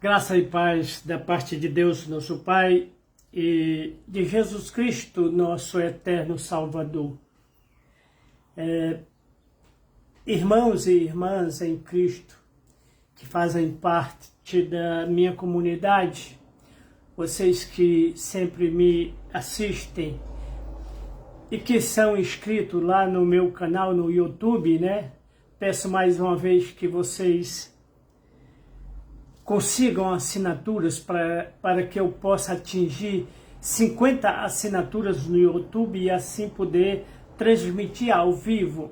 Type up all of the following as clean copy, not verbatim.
Graça e paz da parte de Deus, nosso Pai, e de Jesus Cristo, nosso eterno Salvador. Irmãos e irmãs em Cristo, que fazem parte da minha comunidade, vocês que sempre me assistem e que são inscritos lá no meu canal no YouTube, né? Peço mais uma vez que vocês consigam assinaturas para que eu possa atingir 50 assinaturas no YouTube e assim poder transmitir ao vivo.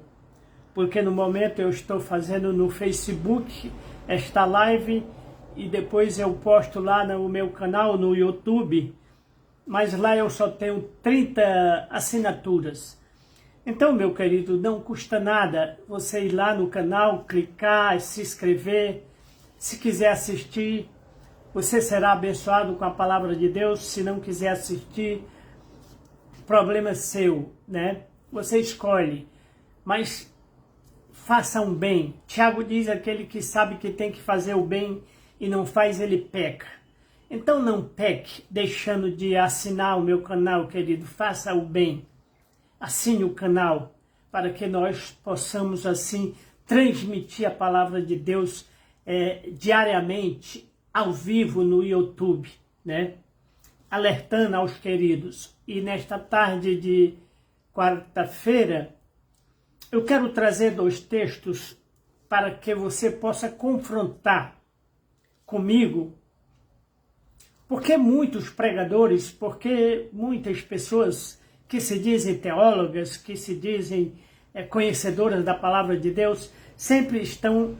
Porque no momento eu estou fazendo no Facebook esta live e depois eu posto lá no meu canal no YouTube, mas lá eu só tenho 30 assinaturas. Então, meu querido, não custa nada você ir lá no canal, clicar, se inscrever. Se quiser assistir, você será abençoado com a palavra de Deus. Se não quiser assistir, problema é seu, né? Você escolhe, mas faça um bem. Tiago diz: aquele que sabe que tem que fazer o bem e não faz, ele peca. Então não peque deixando de assinar o meu canal, querido. Faça o bem. Assine o canal para que nós possamos assim transmitir a palavra de Deus diariamente, ao vivo no YouTube, né? Alertando aos queridos. E nesta tarde de quarta-feira, eu quero trazer 2 textos para que você possa confrontar comigo, porque muitos pregadores, porque muitas pessoas que se dizem teólogas, que se dizem conhecedoras da palavra de Deus, sempre estão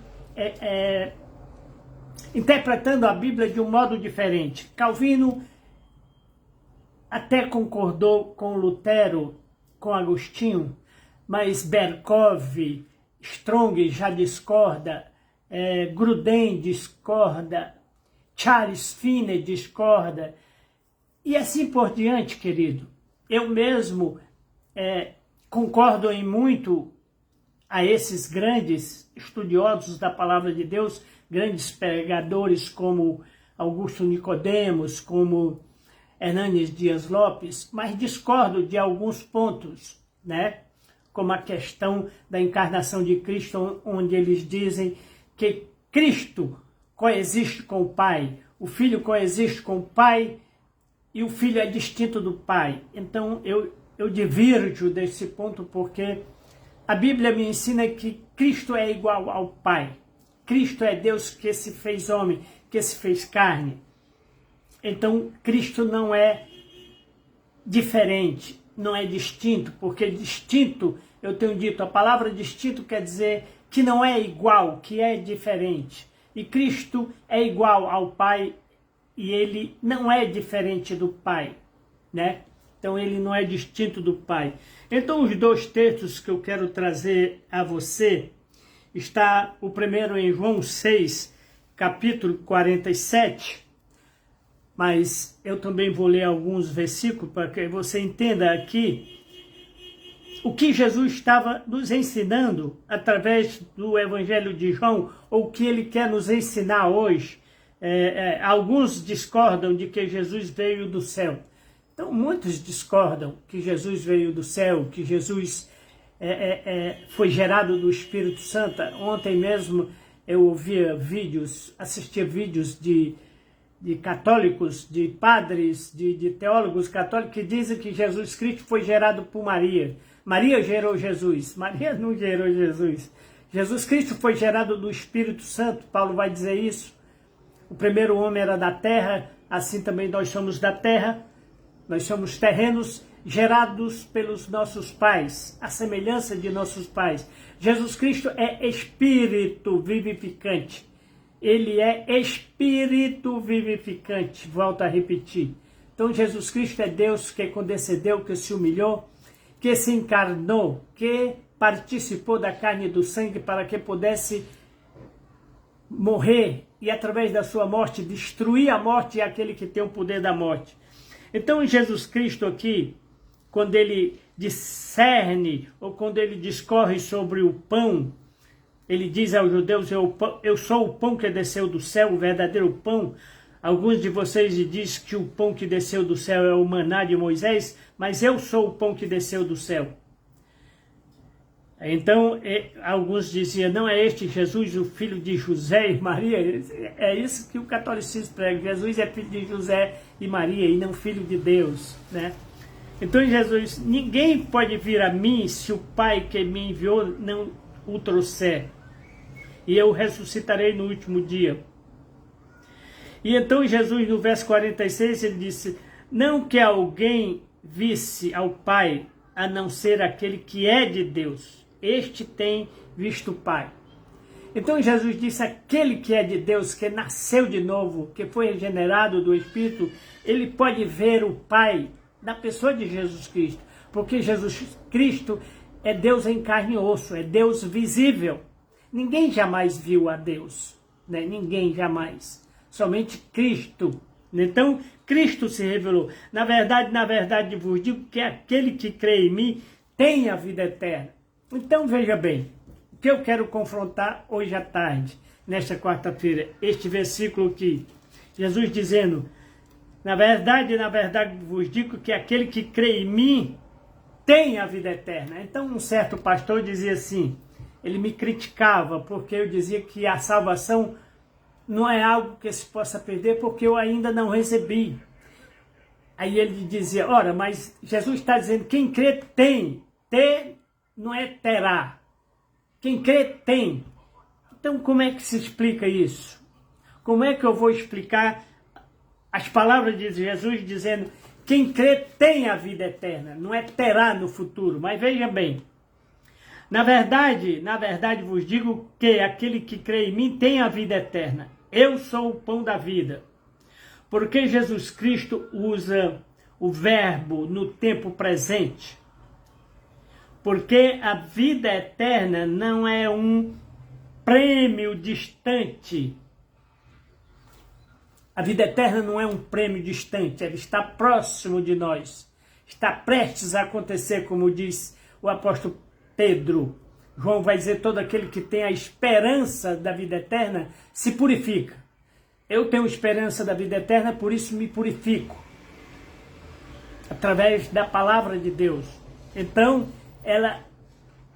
interpretando a Bíblia de um modo diferente. Calvino até concordou com Lutero, com Agostinho, mas Berkov, Strong já discorda, Grudem discorda, Charles Finney discorda, e assim por diante, querido. Eu mesmo concordo em muito a esses grandes estudiosos da palavra de Deus, grandes pregadores como Augusto Nicodemos, como Hernanes Dias Lopes, mas discordo de alguns pontos, né? Como a questão da encarnação de Cristo, onde eles dizem que Cristo coexiste com o Pai, o Filho coexiste com o Pai e o Filho é distinto do Pai. Então eu divirjo desse ponto porque a Bíblia me ensina que Cristo é igual ao Pai. Cristo é Deus que se fez homem, que se fez carne. Então, Cristo não é diferente, não é distinto, porque distinto, eu tenho dito, a palavra distinto quer dizer que não é igual, que é diferente. E Cristo é igual ao Pai e ele não é diferente do Pai, né? Então, ele não é distinto do Pai. Então, os 2 textos que eu quero trazer a você, está o primeiro em João 6, capítulo 47, mas eu também vou ler alguns versículos para que você entenda aqui o que Jesus estava nos ensinando através do Evangelho de João, ou o que ele quer nos ensinar hoje. Alguns discordam de que Jesus veio do céu. Então, muitos discordam que Jesus veio do céu, que Jesus foi gerado do Espírito Santo. Ontem mesmo eu ouvia vídeos, assistia vídeos de católicos, de padres, de teólogos católicos que dizem que Jesus Cristo foi gerado por Maria. Maria gerou Jesus. Maria não gerou Jesus. Jesus Cristo foi gerado do Espírito Santo. Paulo vai dizer isso. O primeiro homem era da terra, assim também nós somos da terra. Nós somos terrenos gerados pelos nossos pais, a semelhança de nossos pais. Jesus Cristo é Espírito vivificante. Ele é Espírito vivificante, volto a repetir. Então Jesus Cristo é Deus que condescendeu, que se humilhou, que se encarnou, que participou da carne e do sangue para que pudesse morrer e através da sua morte destruir a morte e aquele que tem o poder da morte. Então Jesus Cristo aqui, quando ele discerne ou quando ele discorre sobre o pão, ele diz aos judeus, eu sou o pão que desceu do céu, o verdadeiro pão. Alguns de vocês dizem que o pão que desceu do céu é o maná de Moisés, mas eu sou o pão que desceu do céu. Então, alguns diziam, não é este Jesus, o filho de José e Maria? É isso que o catolicismo prega, Jesus é filho de José e Maria e não filho de Deus, né? Então Jesus, ninguém pode vir a mim se o Pai que me enviou não o trouxer, e eu ressuscitarei no último dia. E então Jesus, no verso 46, ele disse, não que alguém visse ao Pai, a não ser aquele que é de Deus. Este tem visto o Pai. Então Jesus disse, aquele que é de Deus, que nasceu de novo, que foi regenerado do Espírito, ele pode ver o Pai na pessoa de Jesus Cristo. Porque Jesus Cristo é Deus em carne e osso, é Deus visível. Ninguém jamais viu a Deus, né? Ninguém jamais. Somente Cristo. Então, Cristo se revelou. Na verdade, vos digo que aquele que crê em mim tem a vida eterna. Então, veja bem, o que eu quero confrontar hoje à tarde, nesta quarta-feira, este versículo aqui. Jesus dizendo, na verdade, vos digo que aquele que crê em mim tem a vida eterna. Então, um certo pastor dizia assim, ele me criticava, porque eu dizia que a salvação não é algo que se possa perder, porque eu ainda não recebi. Aí ele dizia, ora, mas Jesus está dizendo, quem crê tem, ter não é terá. Quem crê tem. Então como é que se explica isso? Como é que eu vou explicar as palavras de Jesus dizendo quem crê tem a vida eterna, não é terá no futuro. Mas veja bem, na verdade vos digo que aquele que crê em mim tem a vida eterna. Eu sou o pão da vida. Porque Jesus Cristo usa o verbo no tempo presente. Porque a vida eterna não é um prêmio distante. A vida eterna não é um prêmio distante, ela está próximo de nós. Está prestes a acontecer, como diz o apóstolo Pedro. João vai dizer, todo aquele que tem a esperança da vida eterna se purifica. Eu tenho esperança da vida eterna, por isso me purifico. Através da palavra de Deus. Então, ela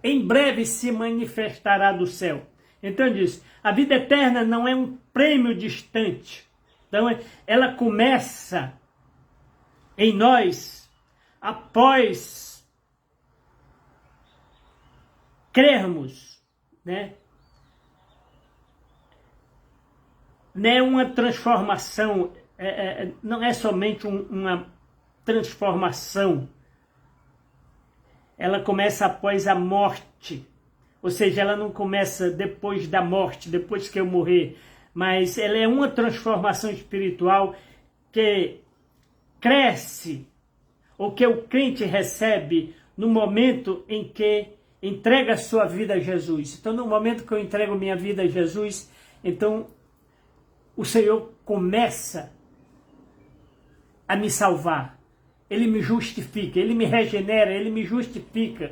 em breve se manifestará do céu. Então diz, a vida eterna não é um prêmio distante. Então ela começa em nós após crermos, né? Não é uma transformação, não é somente uma transformação. Ela começa após a morte, ou seja, ela não começa depois da morte, depois que eu morrer, mas ela é uma transformação espiritual que cresce, ou que o crente recebe no momento em que entrega a sua vida a Jesus. Então, no momento que eu entrego minha vida a Jesus, então o Senhor começa a me salvar. Ele me justifica, Ele me regenera, Ele me justifica.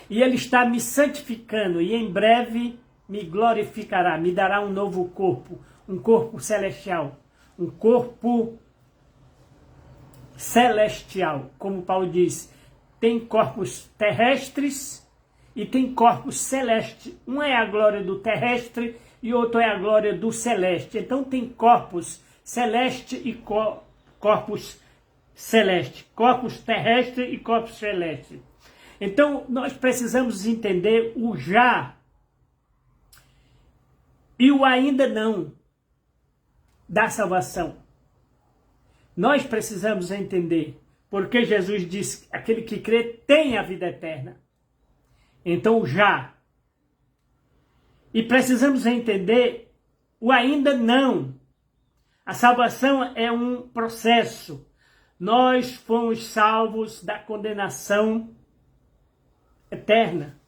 E Ele está me santificando e em breve me glorificará, me dará um novo corpo, um corpo celestial, um corpo celestial. Como Paulo diz, tem corpos terrestres e tem corpos celestes. Um é a glória do terrestre e outro é a glória do celeste. Então tem corpos celestes e corpos celeste, corpos terrestres e corpos celestes. Então, nós precisamos entender o já e o ainda não da salvação. Nós precisamos entender, porque Jesus disse, aquele que crê tem a vida eterna. Então, o já. E precisamos entender o ainda não. A salvação é um processo. Nós fomos salvos da condenação eterna.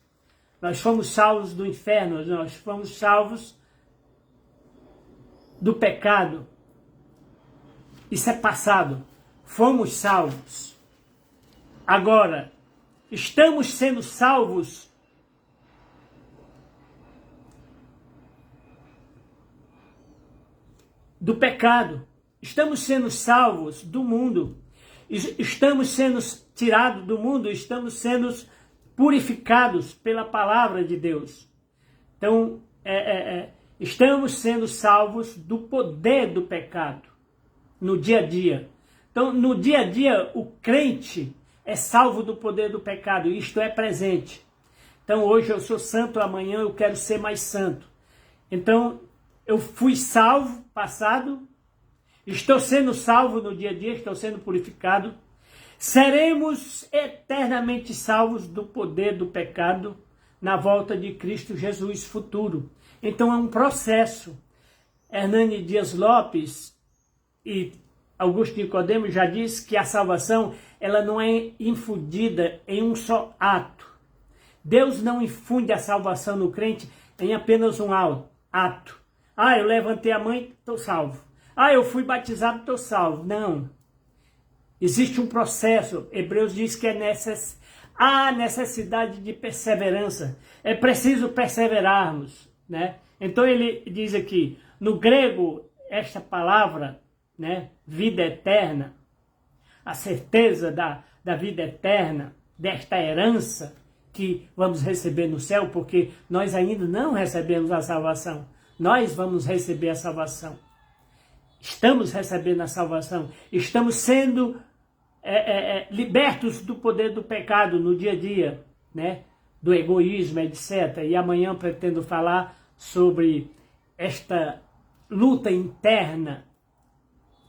Nós fomos salvos do inferno, nós fomos salvos do pecado. Isso é passado. Fomos salvos. Agora, estamos sendo salvos do pecado. Estamos sendo salvos do mundo. Estamos sendo tirados do mundo, estamos sendo purificados pela palavra de Deus. Então, estamos sendo salvos do poder do pecado no dia a dia. Então, no dia a dia, o crente é salvo do poder do pecado, isto é presente. Então, hoje eu sou santo, amanhã eu quero ser mais santo. Então, eu fui salvo, passado, estou sendo salvo no dia a dia, estou sendo purificado. Seremos eternamente salvos do poder do pecado na volta de Cristo Jesus futuro. Então é um processo. Hernani Dias Lopes e Augusto Nicodemo já disse que a salvação ela não é infundida em um só ato. Deus não infunde a salvação no crente em apenas um ato. Ah, eu levantei a mão, estou salvo. Ah, eu fui batizado, estou salvo. Não. Existe um processo. Hebreus diz que há necessidade de perseverança. É preciso perseverarmos, né? Então ele diz aqui, no grego, esta palavra, né, vida eterna, a certeza da vida eterna, desta herança que vamos receber no céu, porque nós ainda não recebemos a salvação. Nós vamos receber a salvação. Estamos recebendo a salvação. Estamos sendo libertos do poder do pecado no dia a dia, né? Do egoísmo, etc. E amanhã pretendo falar sobre esta luta interna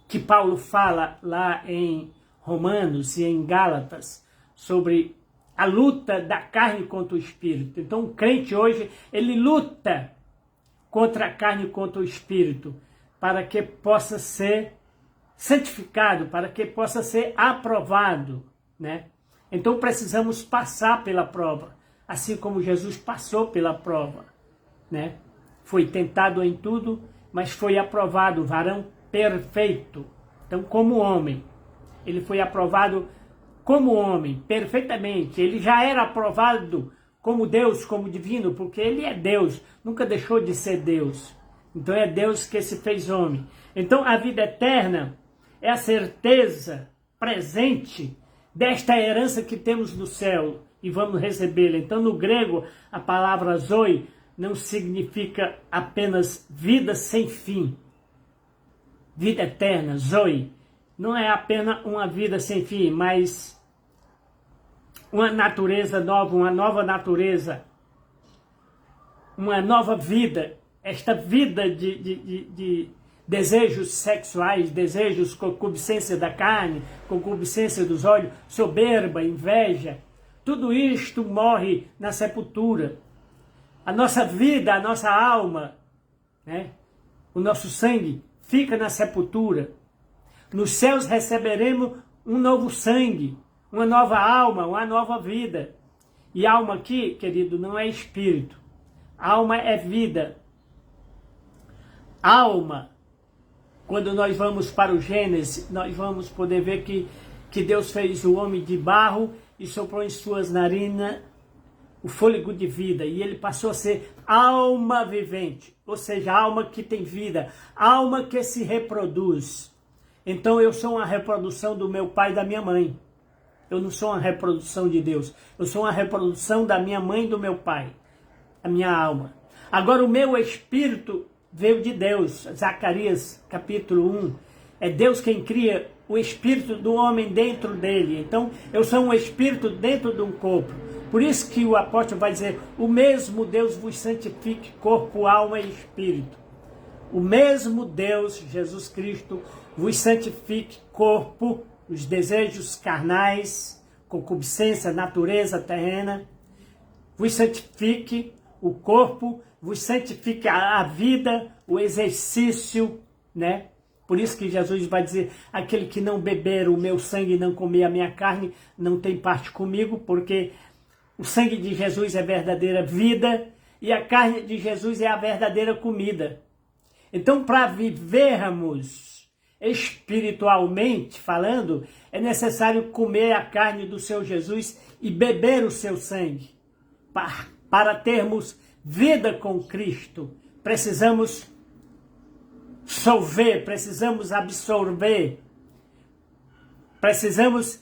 que Paulo fala lá em Romanos e em Gálatas, sobre a luta da carne contra o espírito. Então o crente hoje, ele luta contra a carne e contra o espírito, para que possa ser santificado, para que possa ser aprovado, né? Então precisamos passar pela prova, assim como Jesus passou pela prova, né? Foi tentado em tudo, mas foi aprovado, varão perfeito. Então, como homem, ele foi aprovado como homem, perfeitamente. Ele já era aprovado como Deus, como divino, porque ele é Deus, nunca deixou de ser Deus. Então é Deus que se fez homem. Então a vida eterna é a certeza presente desta herança que temos no céu e vamos recebê-la. Então no grego a palavra zoe não significa apenas vida sem fim. Vida eterna, zoe, não é apenas uma vida sem fim, mas uma natureza nova, uma nova natureza, uma nova vida. Esta vida de desejos sexuais, desejos, concupiscência da carne, concupiscência dos olhos, soberba, inveja, tudo isto morre na sepultura. A nossa vida, a nossa alma, né? O nosso sangue fica na sepultura. Nos céus receberemos um novo sangue, uma nova alma, uma nova vida. E alma aqui, querido, não é espírito. Alma é vida. Alma, quando nós vamos para o Gênesis, nós vamos poder ver que Deus fez o homem de barro e soprou em suas narinas o fôlego de vida. E ele passou a ser alma vivente, ou seja, alma que tem vida, alma que se reproduz. Então eu sou uma reprodução do meu pai e da minha mãe. Eu não sou uma reprodução de Deus. Eu sou uma reprodução da minha mãe e do meu pai, a minha alma. Agora o meu espírito veio de Deus. Zacarias capítulo 1. É Deus quem cria o espírito do homem dentro dele. Então, eu sou um espírito dentro de um corpo. Por isso que o apóstolo vai dizer, o mesmo Deus vos santifique corpo, alma e espírito. O mesmo Deus, Jesus Cristo, vos santifique corpo, os desejos carnais, concupiscência, natureza terrena, vos santifique o corpo, vos santifique a vida, o exercício, né? Por isso que Jesus vai dizer, aquele que não beber o meu sangue e não comer a minha carne, não tem parte comigo, porque o sangue de Jesus é verdadeira vida e a carne de Jesus é a verdadeira comida. Então, para vivermos espiritualmente falando, é necessário comer a carne do seu Jesus e beber o seu sangue. Para termos vida com Cristo, precisamos solver, precisamos absorver, precisamos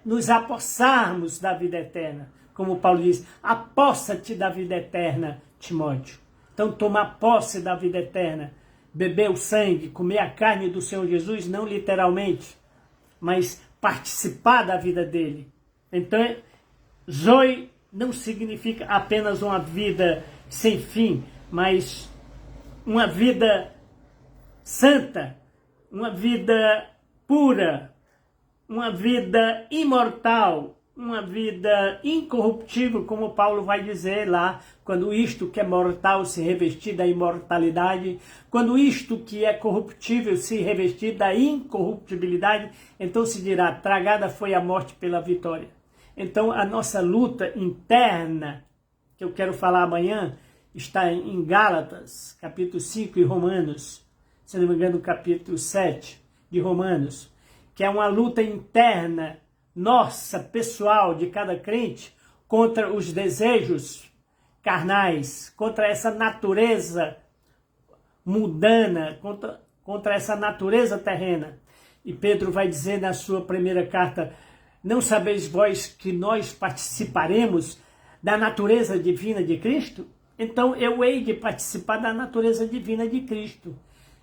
nos apossarmos da vida eterna. Como Paulo diz, apossa-te da vida eterna, Timóteo. Então, tomar posse da vida eterna, beber o sangue, comer a carne do Senhor Jesus, não literalmente, mas participar da vida dele. Então, Zoe não significa apenas uma vida sem fim, mas uma vida santa, uma vida pura, uma vida imortal, uma vida incorruptível, como Paulo vai dizer lá, quando isto que é mortal se revestir da imortalidade, quando isto que é corruptível se revestir da incorruptibilidade, então se dirá, tragada foi a morte pela vitória. Então a nossa luta interna, que eu quero falar amanhã, está em Gálatas, capítulo 5 e Romanos, se não me engano, capítulo 7 de Romanos, que é uma luta interna, nossa, pessoal, de cada crente, contra os desejos carnais, contra essa natureza mundana, contra essa natureza terrena. E Pedro vai dizer na sua primeira carta, não sabeis vós que nós participaremos da natureza divina de Cristo? Então eu hei de participar da natureza divina de Cristo.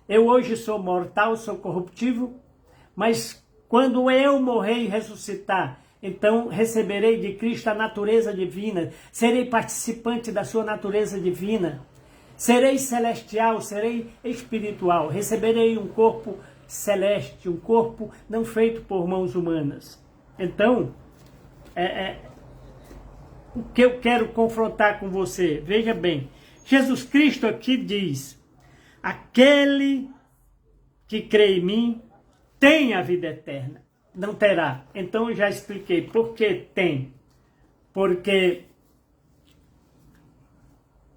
Eu hoje sou mortal, sou corruptível, mas quando eu morrer e ressuscitar, então receberei de Cristo a natureza divina, serei participante da sua natureza divina, serei celestial, serei espiritual, receberei um corpo celeste, um corpo não feito por mãos humanas. Então, o que eu quero confrontar com você, veja bem, Jesus Cristo aqui diz, aquele que crê em mim, tem a vida eterna, não terá. Então eu já expliquei por que tem. Porque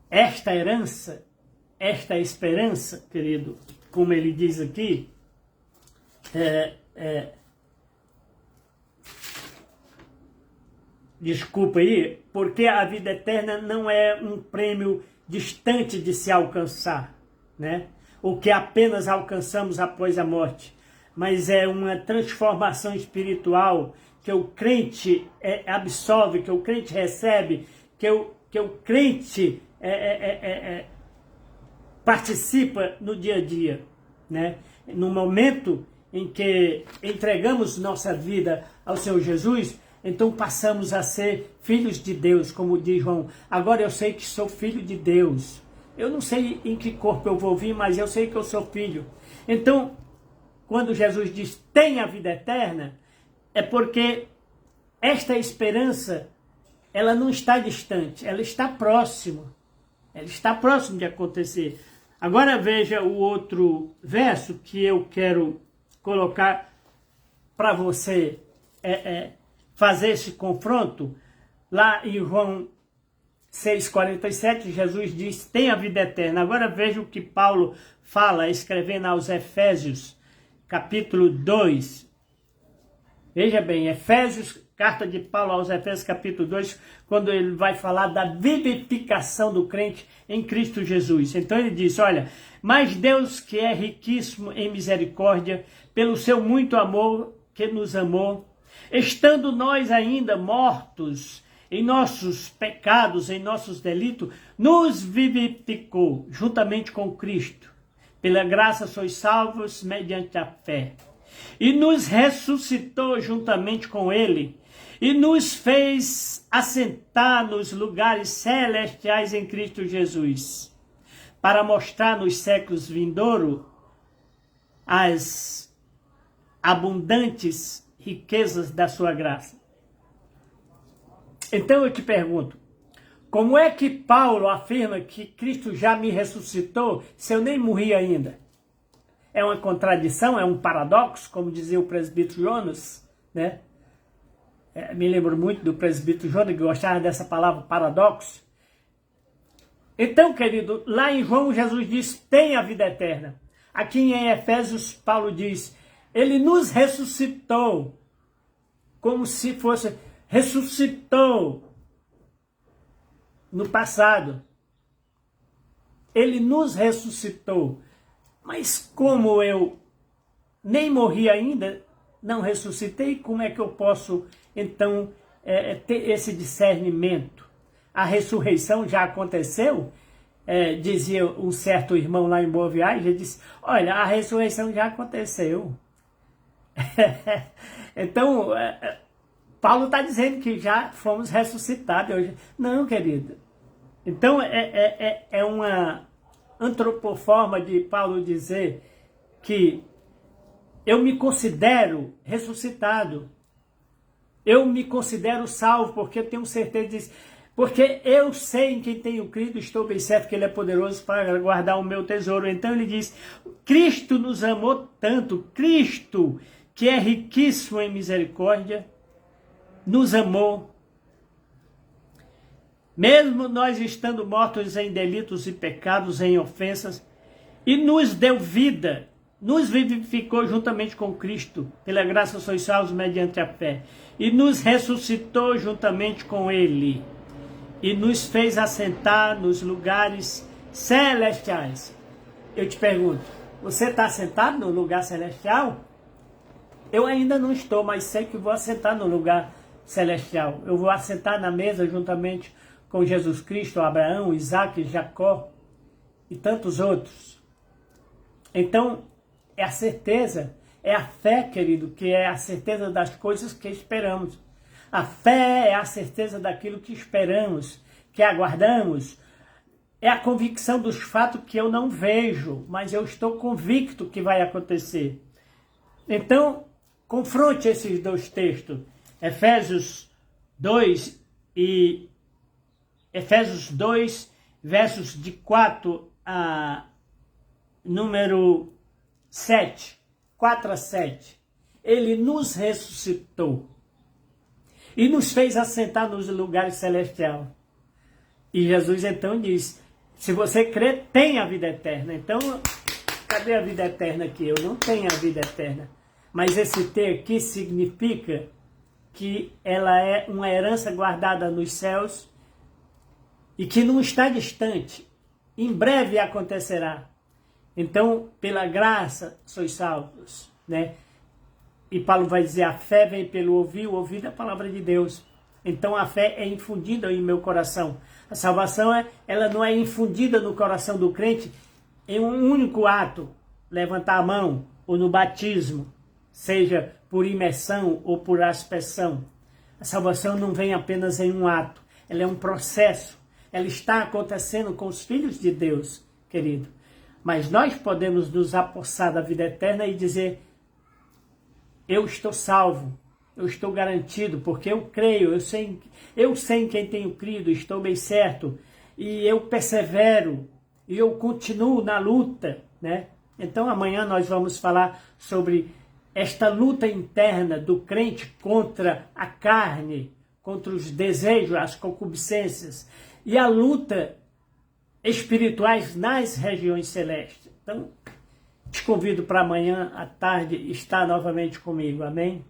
esta herança, esta esperança, querido, como ele diz aqui, desculpa aí, porque a vida eterna não é um prêmio distante de se alcançar, né? O que apenas alcançamos após a morte. Mas é uma transformação espiritual que o crente absorve, que o crente recebe, que o crente participa no dia a dia, né? No momento em que entregamos nossa vida ao Senhor Jesus, então passamos a ser filhos de Deus, como diz João. Agora eu sei que sou filho de Deus. Eu não sei em que corpo eu vou vir, mas eu sei que eu sou filho. Então, quando Jesus diz, tem a vida eterna, é porque esta esperança, ela não está distante, ela está próxima. Ela está próxima de acontecer. Agora veja o outro verso que eu quero colocar para você fazer esse confronto. Lá em João 6,47, Jesus diz, tem a vida eterna. Agora veja o que Paulo fala, escrevendo aos Efésios, capítulo 2, veja bem, Efésios, carta de Paulo aos Efésios, capítulo 2, quando ele vai falar da vivificação do crente em Cristo Jesus. Então ele diz, olha, mas Deus que é riquíssimo em misericórdia, pelo seu muito amor que nos amou, estando nós ainda mortos em nossos pecados, em nossos delitos, nos vivificou juntamente com Cristo. Pela graça sois salvos mediante a fé. E nos ressuscitou juntamente com ele, e nos fez assentar nos lugares celestiais em Cristo Jesus, para mostrar nos séculos vindouros as abundantes riquezas da sua graça. Então eu te pergunto, como é que Paulo afirma que Cristo já me ressuscitou se eu nem morri ainda? É uma contradição, é um paradoxo, como dizia o presbítero Jonas, né? Me lembro muito do presbítero Jonas, que gostava dessa palavra paradoxo. Então, querido, lá em João Jesus diz, tem a vida eterna. Aqui em Efésios, Paulo diz, ele nos ressuscitou, como se fosse, ressuscitou no passado. Ele nos ressuscitou. Mas como eu nem morri ainda, não ressuscitei, como é que eu posso, então, ter esse discernimento? A ressurreição já aconteceu? Dizia um certo irmão lá em Boa Viagem, ele disse, olha, a ressurreição já aconteceu. Então, Paulo está dizendo que já fomos ressuscitados hoje. Não, querido. Então, é uma antropoforma de Paulo dizer que eu me considero ressuscitado. Eu me considero salvo, porque eu tenho certeza disso. Porque eu sei em quem tenho crido, estou bem certo que Ele é poderoso para guardar o meu tesouro. Então ele diz, Cristo nos amou tanto, Cristo, que é riquíssimo em misericórdia, nos amou, mesmo nós estando mortos em delitos e pecados, em ofensas, e nos deu vida, nos vivificou juntamente com Cristo, pela graça sois salvos mediante a fé, e nos ressuscitou juntamente com Ele, e nos fez assentar nos lugares celestiais. Eu te pergunto, você está assentado no lugar celestial? Eu ainda não estou, mas sei que vou assentar no lugar celestial. Eu vou assentar na mesa juntamente com Jesus Cristo, Abraão, Isaac, Jacó e tantos outros. Então, é a certeza, é a fé, querido, que é a certeza das coisas que esperamos. A fé é a certeza daquilo que esperamos, que aguardamos. É a convicção dos fatos que eu não vejo, mas eu estou convicto que vai acontecer. Então, confronte esses dois textos, Efésios 2, versos de 4 a número 7, 4 a 7. Ele nos ressuscitou e nos fez assentar nos lugares celestiais. E Jesus então diz, se você crer, tem a vida eterna. Então, cadê a vida eterna aqui? Eu não tenho a vida eterna. Mas esse ter aqui significa que ela é uma herança guardada nos céus e que não está distante. Em breve acontecerá. Então, pela graça, sois salvos, né? E Paulo vai dizer, a fé vem pelo ouvir, o ouvir da palavra de Deus. Então, a fé é infundida em meu coração. A salvação, ela não é infundida no coração do crente em um único ato, levantar a mão, ou no batismo, seja por imersão ou por aspersão. A salvação não vem apenas em um ato, ela é um processo. Ela está acontecendo com os filhos de Deus, querido. Mas nós podemos nos apossar da vida eterna e dizer, eu estou salvo, eu estou garantido, porque eu creio, eu sei em quem tenho crido, estou bem certo, e eu persevero, e eu continuo na luta, né? Então amanhã nós vamos falar sobre esta luta interna do crente contra a carne, contra os desejos, as concupiscências, e a luta espirituais nas regiões celestes. Então, te convido para amanhã à tarde estar novamente comigo, amém?